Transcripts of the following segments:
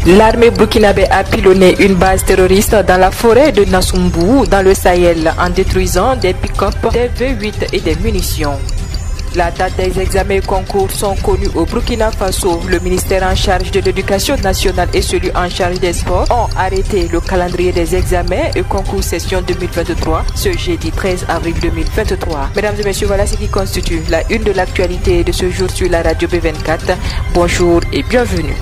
L'armée burkinabé a pilonné une base terroriste dans la forêt de Nassoumbou, dans le Sahel, en détruisant des pick-up, des V8 et des munitions. La date des examens et concours sont connus au Burkina Faso. Le ministère en charge de l'éducation nationale et celui en charge des sports ont arrêté le calendrier des examens et concours session 2023 ce jeudi 13 avril 2023. Mesdames et messieurs, voilà ce qui constitue la une de l'actualité de ce jour sur la radio B24. Bonjour et bienvenue.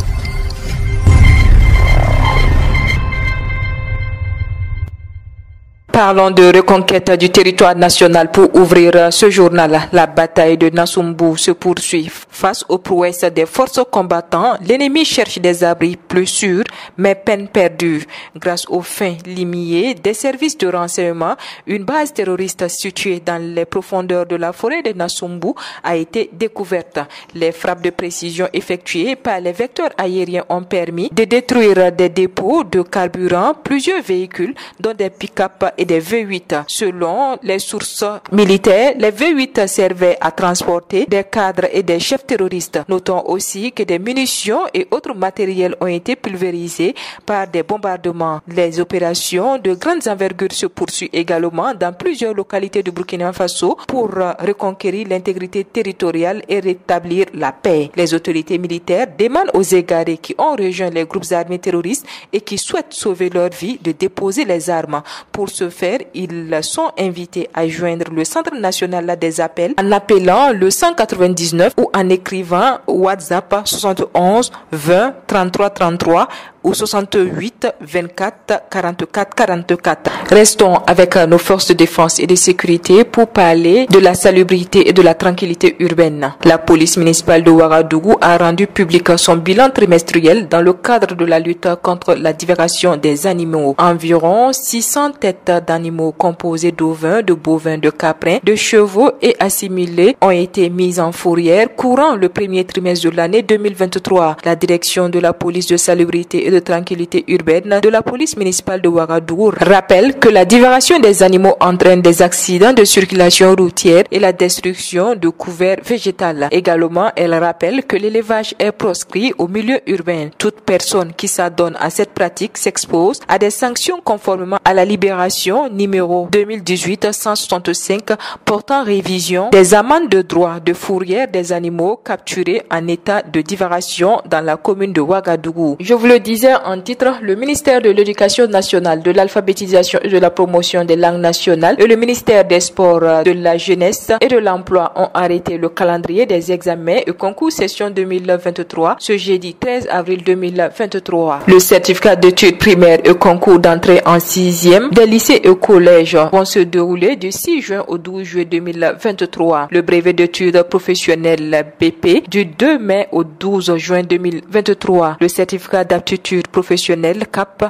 Parlons de reconquête du territoire national pour ouvrir ce journal. La bataille de Nassoumbou se poursuit. Face aux prouesses des forces combattantes, l'ennemi cherche des abris plus sûrs, mais peine perdue. Grâce aux fins limiers des services de renseignement, une base terroriste située dans les profondeurs de la forêt de Nassoumbou a été découverte. Les frappes de précision effectuées par les vecteurs aériens ont permis de détruire des dépôts de carburant, plusieurs véhicules, dont des pick-up et des V8. Selon les sources militaires, les V8 servaient à transporter des cadres et des chefs terroristes. Notons aussi que des munitions et autres matériels ont été pulvérisés par des bombardements. Les opérations de grandes envergures se poursuivent également dans plusieurs localités du Burkina Faso pour reconquérir l'intégrité territoriale et rétablir la paix. Les autorités militaires demandent aux égarés qui ont rejoint les groupes armés terroristes et qui souhaitent sauver leur vie de déposer les armes. Pour ce faire, ils sont invités à joindre le Centre national des appels en appelant le 199 ou en écrivant WhatsApp 71 20 33 33 ou 68 24 44 44. Restons avec nos forces de défense et de sécurité pour parler de la salubrité et de la tranquillité urbaine. La police municipale de Ouagadougou a rendu public son bilan trimestriel dans le cadre de la lutte contre la divagation des animaux. Environ 600 têtes d'animaux composées d'ovins, de bovins, de caprins, de chevaux et assimilés ont été mises en fourrière courant le premier trimestre de l'année 2023. La direction de la police de salubrité et de tranquillité urbaine de la police municipale de Ouagadougou rappelle que la divagation des animaux entraîne des accidents de circulation routière et la destruction de couverts végétales. Également, elle rappelle que l'élevage est proscrit au milieu urbain. Toute personne qui s'adonne à cette pratique s'expose à des sanctions conformément à la libération numéro 2018-165 portant révision des amendes de droit de fourrière des animaux capturés en état de divagation dans la commune de Ouagadougou. Je vous le disais en titre, le ministère de l'Éducation nationale, de l'alphabétisation et de la promotion des langues nationales et le ministère des Sports, de la Jeunesse et de l'Emploi ont arrêté le calendrier des examens et concours session 2023 ce jeudi 13 avril 2023. Le certificat d'études primaires et concours d'entrée en 6e des lycées et collèges vont se dérouler du 6 juin au 12 juillet 2023. Le brevet d'études professionnelles BP du 2 mai au 12 juin 2023. Le certificat d'aptitude professionnelle CAP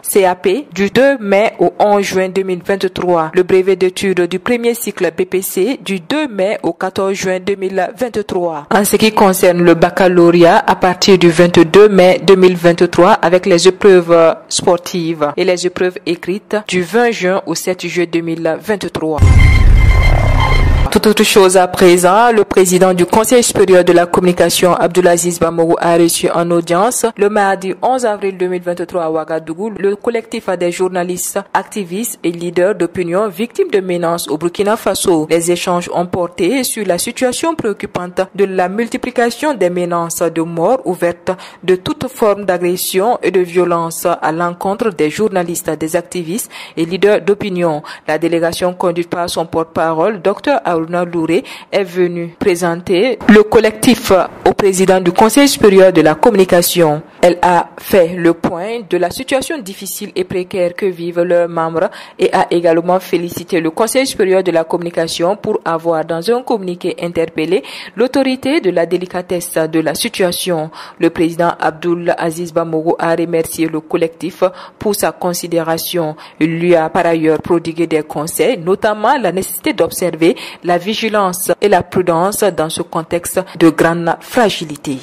du 2 mai au 11 juin 2023. Le brevet d'études du premier cycle BPC du 2 mai au 14 juin 2023. En ce qui concerne le baccalauréat, à partir du 22 mai 2023 avec les épreuves sportives et les épreuves écrites du 20 juin au 7 juillet 2023. Toute autre chose à présent, le président du Conseil supérieur de la communication, Abdoulaziz Bamogo, a reçu en audience le mardi 11 avril 2023 à Ouagadougou le collectif des journalistes, activistes et leaders d'opinion victimes de menaces au Burkina Faso. Les échanges ont porté sur la situation préoccupante de la multiplication des menaces de mort ouvertes, de toute forme d'agression et de violence à l'encontre des journalistes, des activistes et leaders d'opinion. La délégation conduite par son porte-parole, Dr Aruna Louré, est venu présenter le collectif au président du Conseil supérieur de la communication. Elle a fait le point de la situation difficile et précaire que vivent leurs membres et a également félicité le Conseil supérieur de la communication pour avoir dans un communiqué interpellé l'autorité de la délicatesse de la situation. Le président Abdoulaziz Bamogo a remercié le collectif pour sa considération. Il lui a par ailleurs prodigué des conseils, notamment la nécessité d'observer la vigilance et la prudence dans ce contexte de grande fragilité.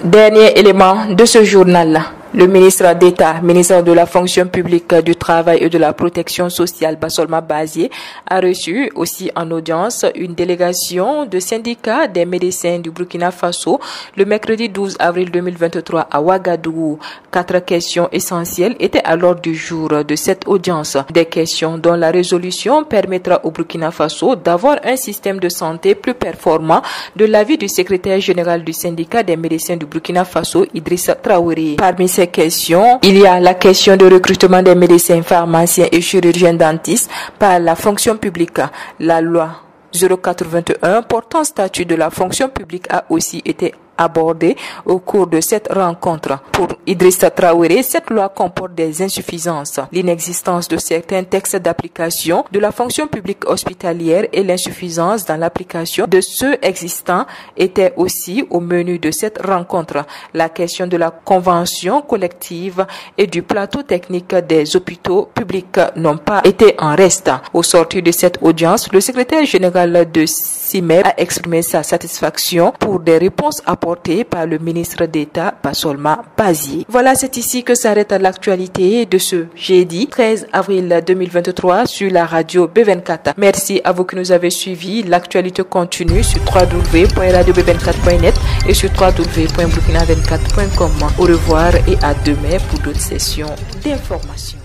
Dernier élément de ce journal. Le ministre d'État, ministre de la fonction publique, du travail et de la protection sociale, Bassolma Bazié, a reçu aussi en audience une délégation de syndicats des médecins du Burkina Faso le mercredi 12 avril 2023 à Ouagadougou. 4 questions essentielles étaient à l'ordre du jour de cette audience. Des questions dont la résolution permettra au Burkina Faso d'avoir un système de santé plus performant, de l'avis du secrétaire général du syndicat des médecins du Burkina Faso, Idrissa Traoré. Parmi ces questions, il y a la question de recrutement des médecins, pharmaciens et chirurgiens dentistes par la fonction publique. La loi 0421 portant statut de la fonction publique a aussi été abordée au cours de cette rencontre. Pour Idrissa Traoré, cette loi comporte des insuffisances. L'inexistence de certains textes d'application de la fonction publique hospitalière et l'insuffisance dans l'application de ceux existants étaient aussi au menu de cette rencontre. La question de la convention collective et du plateau technique des hôpitaux publics n'ont pas été en reste. Au sortir de cette audience, le secrétaire général de CIMEB a exprimé sa satisfaction pour des réponses apportées par le ministre d'État, Bassolma Bazié. Voilà, c'est ici que s'arrête l'actualité de ce jeudi 13 avril 2023 sur la radio B24. Merci à vous qui nous avez suivis. L'actualité continue sur www.radiob24.net et sur www.burkina24.com. Au revoir et à demain pour d'autres sessions d'information.